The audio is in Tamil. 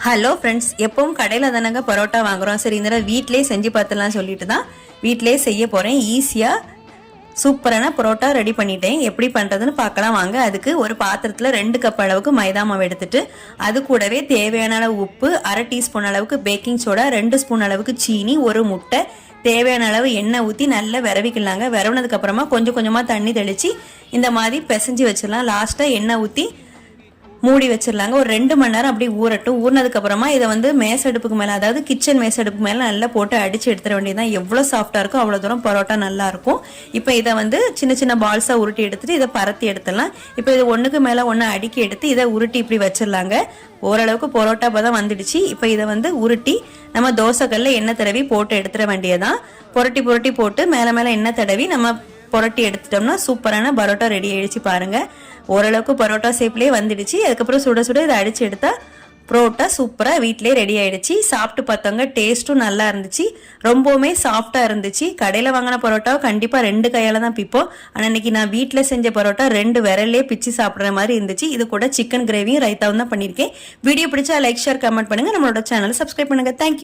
ஹலோ ஃப்ரெண்ட்ஸ், எப்பவும் கடையில் தானங்க பரோட்டா வாங்குறோம். சரி, இந்த வீட்டிலே செஞ்சு பார்த்துலாம் சொல்லிட்டு தான் வீட்டிலே செய்ய போகிறேன். ஈஸியாக சூப்பரான பரோட்டா ரெடி பண்ணிட்டேன். எப்படி பண்ணுறதுன்னு பார்க்கலாம் வாங்க. அதுக்கு ஒரு பாத்திரத்தில் 2 கப் அளவுக்கு மைதா மாவு எடுத்துட்டு அது கூடவே தேவையான அளவு உப்பு, 1/2 டீஸ்பூன் அளவுக்கு பேக்கிங் சோடா, 2 ஸ்பூன் அளவுக்கு சீனி, ஒரு முட்டை, தேவையான அளவு எண்ணெய் ஊற்றி நல்லா விரவிக்கலாங்க. விரவுனதுக்கு அப்புறமா கொஞ்சம் கொஞ்சமாக தண்ணி தெளித்து இந்த மாதிரி பிசைஞ்சு வச்சிடலாம். லாஸ்ட்டாக எண்ணெய் ஊற்றி மூடி வச்சிடலாங்க. ஒரு 2 மணி நேரம் அப்படி ஊறட்டும். ஊறினதுக்கு அப்புறமா இதை மேசடுப்புக்கு மேலே, அதாவது கிச்சன் மேசடுப்புக்கு மேலே நல்லா போட்டு அடிச்சு எடுத்துட வேண்டியதான். எவ்வளோ சாஃப்டாக இருக்கும் அவ்வளோ தூரம் பரோட்டா நல்லா இருக்கும். இப்போ இதை சின்ன சின்ன பால்ஸாக உருட்டி எடுத்துட்டு இதை பரத்தி எடுத்துடலாம். இப்போ இது ஒன்றுக்கு மேலே ஒன்று அடுக்கி எடுத்து இதை உருட்டி இப்படி வச்சிடலாங்க. ஓரளவுக்கு பரோட்டா பதம் வந்துடுச்சு. இப்போ இதை உருட்டி நம்ம தோசைக்கல்ல எண்ணெய் தடவி போட்டு எடுத்துட வேண்டியதான். புரட்டி புரட்டி போட்டு மேலே மேலே எண்ணெய் தடவி நம்ம புரட்டி எடுத்துட்டோம்னா சூப்பரான பரோட்டா ரெடி ஆயிடுச்சு. பாருங்க, ஓரளவுக்கு பரோட்டா ஷேப்லேயே வந்துடுச்சு. அதுக்கப்புறம் சுட சுட இதை அடிச்சு எடுத்தா பரோட்டா சூப்பராக வீட்டிலே ரெடி ஆயிடுச்சு. சாப்பிட்டு பார்த்தவங்க டேஸ்ட்டும் நல்லா இருந்துச்சு, ரொம்பவுமே சாஃப்டாக இருந்துச்சு. கடையில் வாங்கின பரோட்டாவை கண்டிப்பாக 2 கையால் தான் பிப்போம். ஆனால் இன்னைக்கு நான் வீட்டில் செஞ்ச பரோட்டா 2 விரல்லே பிச்சு சாப்பிட்ற மாதிரி இருந்துச்சு. இது கூட சிக்கன் கிரேவியும் ரைத்தாவும் தான் பண்ணியிருக்கேன். வீடியோ பிடிச்சா லைக், ஷேர், கமெண்ட் பண்ணுங்க. நம்மளோட சேனலை சப்ஸ்கிரைப் பண்ணுங்க. தேங்க்யூ.